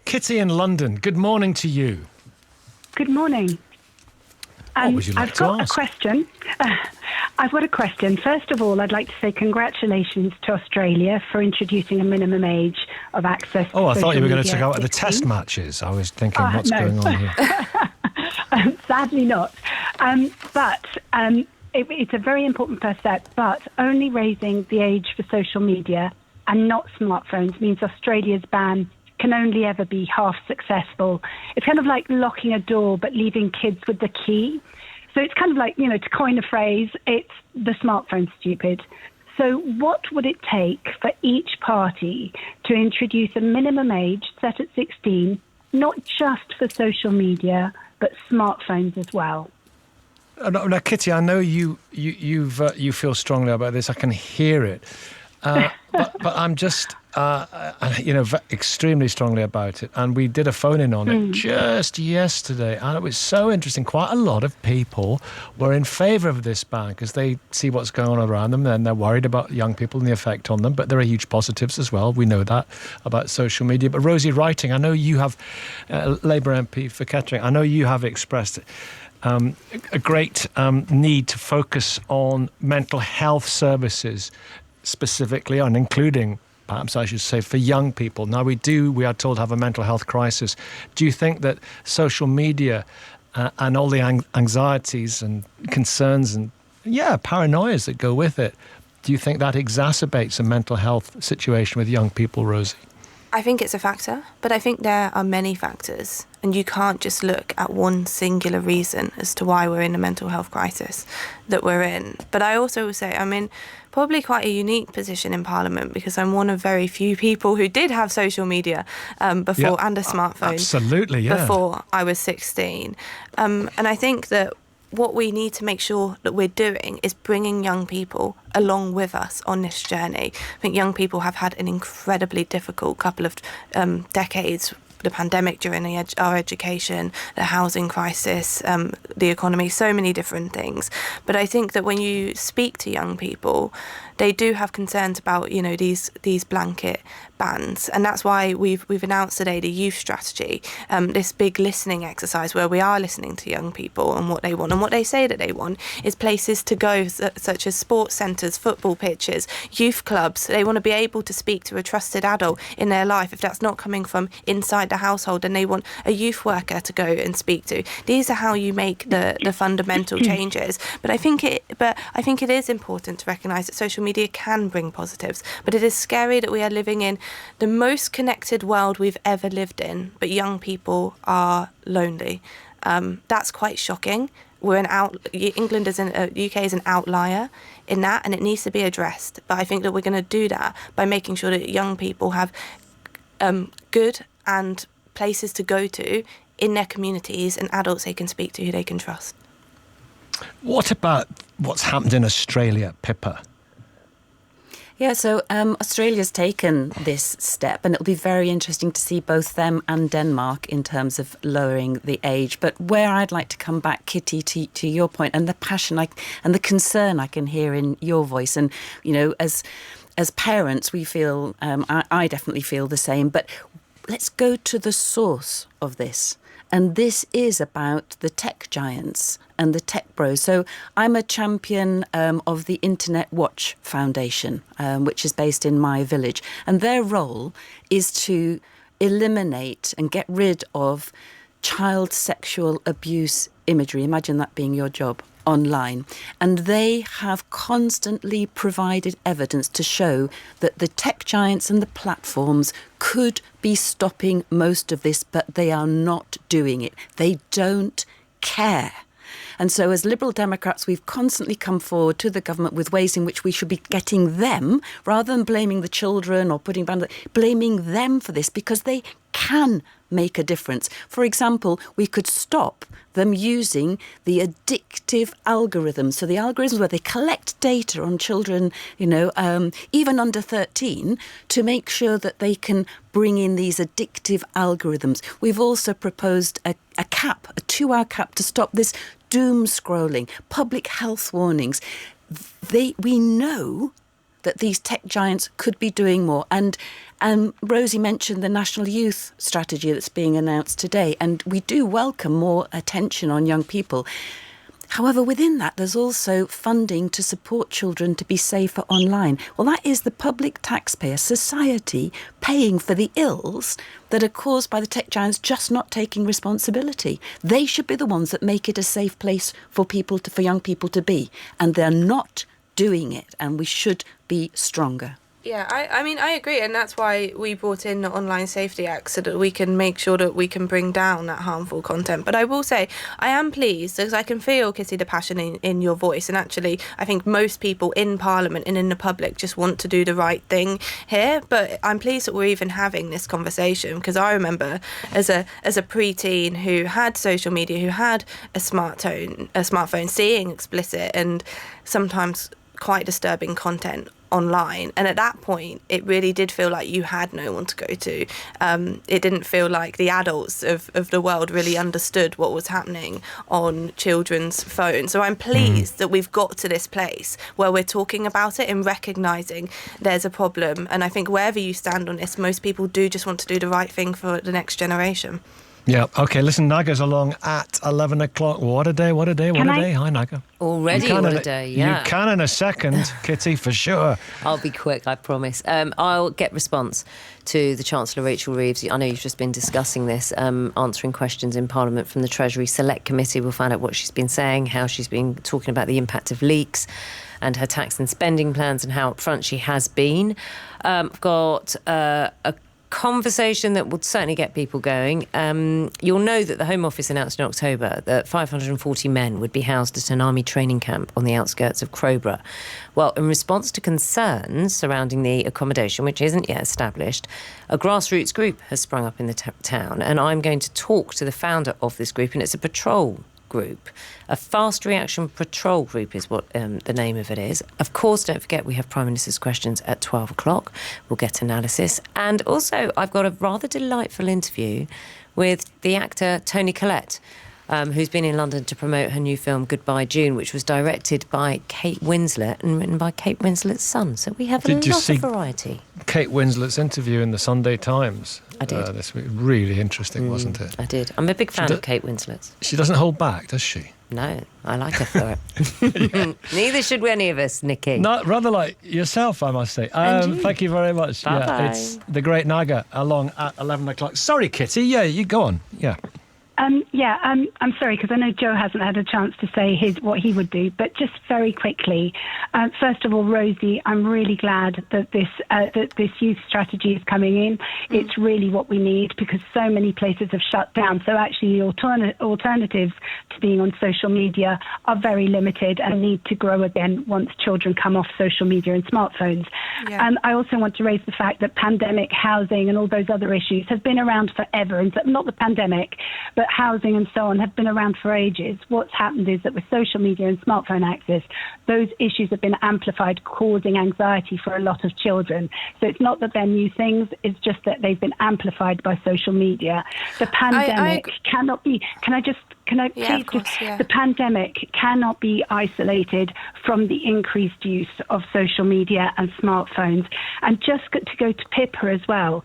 Kitty in London, good morning to you. Good morning. What would you like to ask? I've got a question. First of all, I'd like to say congratulations to Australia for introducing a minimum age of access to I thought you were going to social talk about media the test matches. I was thinking, what's no. going on here? Sadly not. It's a very important first step, but only raising the age for social media and not smartphones means Australia's ban can only ever be half successful. It's kind of like locking a door but leaving kids with the key. So it's kind of like, to coin a phrase, it's the smartphone stupid. So what would it take for each party to introduce a minimum age set at 16, not just for social media, but smartphones as well? Now, Kitty, I know you feel strongly about this. I can hear it. But I'm just, extremely strongly about it. And we did a phone-in on it just yesterday. And it was so interesting. Quite a lot of people were in favour of this ban because they see what's going on around them and they're worried about young people and the effect on them. But there are huge positives as well. We know that about social media. But Rosie Writing, I know you have, Labour MP for Kettering, I know you have expressed a great need to focus on mental health services specifically, and including, perhaps I should say, for young people. Now, we are told to have a mental health crisis. Do you think that social media and all the anxieties and concerns and, paranoias that go with it, do you think that exacerbates a mental health situation with young people, Rosie? I think it's a factor, but I think there are many factors, and you can't just look at one singular reason as to why we're in a mental health crisis that we're in. But I also will say I'm in probably quite a unique position in Parliament because I'm one of very few people who did have social media before and a smartphone. Absolutely, yeah. Before I was 16. And I think that what we need to make sure that we're doing is bringing young people along with us on this journey. I think young people have had an incredibly difficult couple of decades. The pandemic during our education, the housing crisis, the economy, so many different things. But I think that when you speak to young people, they do have concerns about, these blanket bans. And that's why we've announced today the youth strategy, this big listening exercise where we are listening to young people and what they want. And what they say that they want is places to go, such as sports centres, football pitches, youth clubs. They want to be able to speak to a trusted adult in their life. If that's not coming from inside the household, then they want a youth worker to go and speak to. These are how you make the fundamental changes. But I think it is important to recognise that social media can bring positives. But it is scary that we are living in the most connected world we've ever lived in, but young people are lonely. That's quite shocking. England UK is an outlier in that, and it needs to be addressed. But I think that we're going to do that by making sure that young people have good and places to go to in their communities and adults they can speak to who they can trust. What about what's happened in Australia, Pippa? Yeah, so Australia's taken this step, and it'll be very interesting to see both them and Denmark in terms of lowering the age. But where I'd like to come back, Kitty, to your point and the passion and the concern I can hear in your voice, and as parents, we feel I definitely feel the same. But let's go to the source of this. And this is about the tech giants and the tech bros. So I'm a champion of the Internet Watch Foundation, which is based in my village. And their role is to eliminate and get rid of child sexual abuse imagery. Imagine that being your job online. And they have constantly provided evidence to show that the tech giants and the platforms could be stopping most of this, but they are not doing it. They don't care. And so as Liberal Democrats, we've constantly come forward to the government with ways in which we should be getting them, rather than blaming the children or blaming them for this, because they can make a difference. For example, we could stop them using the addictive algorithms. So the algorithms where they collect data on children, even under 13, to make sure that they can bring in these addictive algorithms. We've also proposed a 2-hour cap to stop this doom scrolling, public health warnings. We know that these tech giants could be doing more. And Rosie mentioned the National Youth Strategy that's being announced today, and we do welcome more attention on young people. However, within that, there's also funding to support children to be safer online. Well, that is the public taxpayer, society, paying for the ills that are caused by the tech giants just not taking responsibility. They should be the ones that make it a safe place for young people to be, and they're not doing it, and we should be stronger. Yeah, I mean, I agree, and that's why we brought in the Online Safety Act, so that we can make sure that we can bring down that harmful content. But I will say, I am pleased, because I can feel, Kitty, the passion in your voice, and actually, I think most people in Parliament and in the public just want to do the right thing here. But I'm pleased that we're even having this conversation, because I remember as a preteen who had social media, who had a smartphone, seeing explicit and sometimes quite disturbing content online, and at that point it really did feel like you had no one to go to. It didn't feel like the adults of the world really understood what was happening on children's phones. So I'm pleased that we've got to this place where we're talking about it and recognising there's a problem, and I think wherever you stand on this, most people do just want to do the right thing for the next generation. Yeah, okay, listen, Naga's along at 11 o'clock. What a day. Hi, Naga. Already, what a day, yeah. You can in a second, Kitty, for sure. I'll be quick, I promise. I'll get response to the Chancellor Rachel Reeves. I know you've just been discussing this, answering questions in Parliament from the Treasury Select Committee. We'll find out what she's been saying, how she's been talking about the impact of leaks and her tax and spending plans and how upfront she has been. I've got a conversation that would certainly get people going. You'll know that the Home Office announced in October that 540 men would be housed at an army training camp on the outskirts of Crowborough. Well, in response to concerns surrounding the accommodation, which isn't yet established, a grassroots group has sprung up in the town, and I'm going to talk to the founder of this group, and it's a patrol group. A fast reaction patrol group is what the name of it is. Of course, don't forget we have Prime Minister's questions at 12 o'clock. We'll get analysis. And also, I've got a rather delightful interview with the actor Toni Collette, who's been in London to promote her new film Goodbye June, which was directed by Kate Winslet and written by Kate Winslet's son. So we have a lot of variety. Kate Winslet's interview in the Sunday Times? I did. This week. Really interesting, wasn't it? I did. I'm a big fan of Kate Winslet's. She doesn't hold back, does she? No, I like her for it. Neither should any of us, Nicky. Not rather like yourself, I must say. Thank you very much. Bye-bye. Yeah, it's the great Naga along at 11 o'clock. Sorry, Kitty. Yeah, you go on. Yeah. I'm sorry, because I know Joe hasn't had a chance to say what he would do, but just very quickly, first of all, Rosie, I'm really glad that this youth strategy is coming in. It's really what we need, because so many places have shut down. So actually, the alternatives to being on social media are very limited and need to grow again once children come off social media and smartphones. Yeah. And I also want to raise the fact that pandemic, housing, and all those other issues have been around forever, and not the pandemic, but housing and so on have been around for ages. What's happened is that with social media and smartphone access, those issues have been amplified, causing anxiety for a lot of children. So it's not that they're new things, it's just that they've been amplified by social media. The pandemic cannot be... The pandemic cannot be isolated from the increased use of social media and smartphones. And just to go to Pippa as well,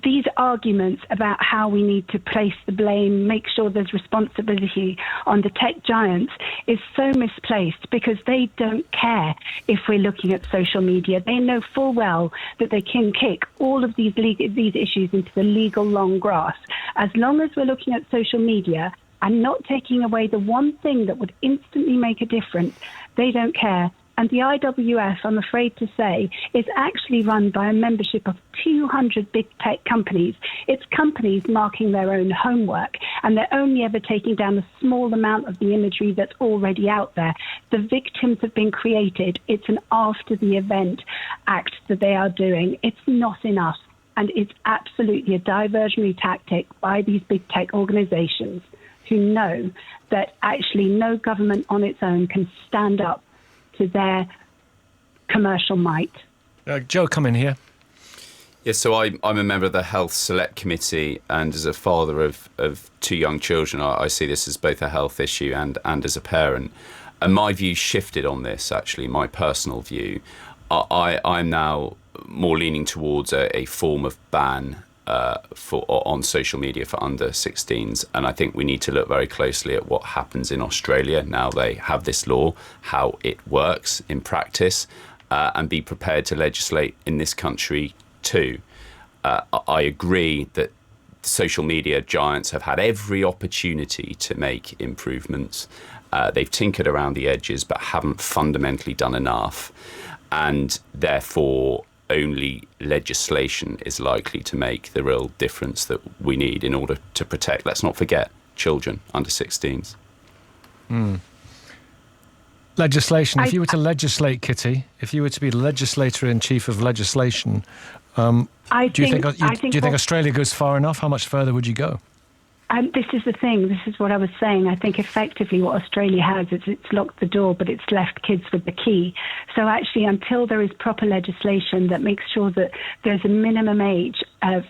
these arguments about how we need to place the blame, make sure there's responsibility on the tech giants is so misplaced, because they don't care if we're looking at social media. They know full well that they can kick all of these issues into the legal long grass. As long as we're looking at social media and not taking away the one thing that would instantly make a difference, they don't care. And the IWF, I'm afraid to say, is actually run by a membership of 200 big tech companies. It's companies marking their own homework, and they're only ever taking down a small amount of the imagery that's already out there. The victims have been created. It's an after-the-event act that they are doing. It's not enough, and it's absolutely a diversionary tactic by these big tech organizations who know that actually no government on its own can stand up to their commercial might. Joe, come in here. Yes, so I'm a member of the Health Select Committee, and as a father of two young children, I see this as both a health issue and as a parent. And my view shifted on this, actually, my personal view. I'm now more leaning towards a form of ban on social media for under 16s, and I think we need to look very closely at what happens in Australia now they have this law, how it works in practice, and be prepared to legislate in this country too. I agree that social media giants have had every opportunity to make improvements. They've tinkered around the edges but haven't fundamentally done enough, and therefore only legislation is likely to make the real difference that we need in order to protect, let's not forget, children under 16s. Legislation. If you were to legislate, Kitty, if you were to be legislator in chief of legislation, do you think Australia goes far enough? How much further would you go? This is the thing. This is what I was saying. I think effectively what Australia has is it's locked the door, but it's left kids with the key. So actually, until there is proper legislation that makes sure that there's a minimum age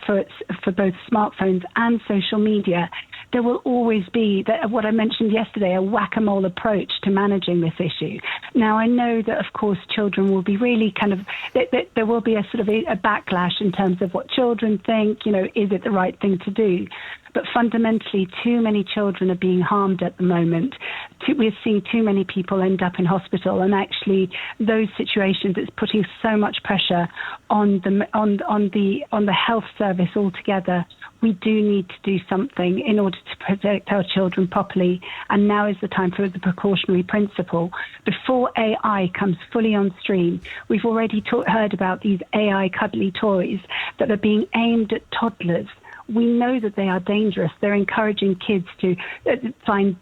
for both smartphones and social media, there will always be what I mentioned yesterday, a whack-a-mole approach to managing this issue. Now, I know that, of course, children will be really there will be a sort of a backlash in terms of what children think, is it the right thing to do? But fundamentally, too many children are being harmed at the moment. We're seeing too many people end up in hospital, and actually, those situations, it's putting so much pressure on the health service altogether. We do need to do something in order to protect our children properly, and now is the time for the precautionary principle. Before AI comes fully on stream, we've already heard about these AI cuddly toys that are being aimed at toddlers. We know that they are dangerous. They're encouraging kids to find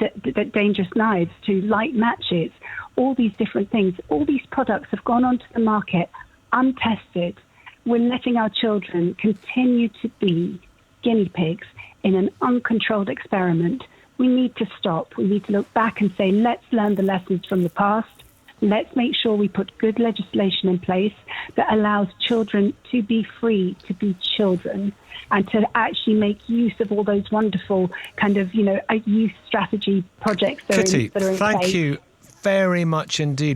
dangerous knives, to light matches, all these different things. All these products have gone onto the market untested. We're letting our children continue to be guinea pigs in an uncontrolled experiment. We need to stop. We need to look back and say, let's learn the lessons from the past. Let's make sure we put good legislation in place that allows children to be free to be children and to actually make use of all those wonderful kind of, youth strategy projects that Kitty, are in place. thank you very much indeed.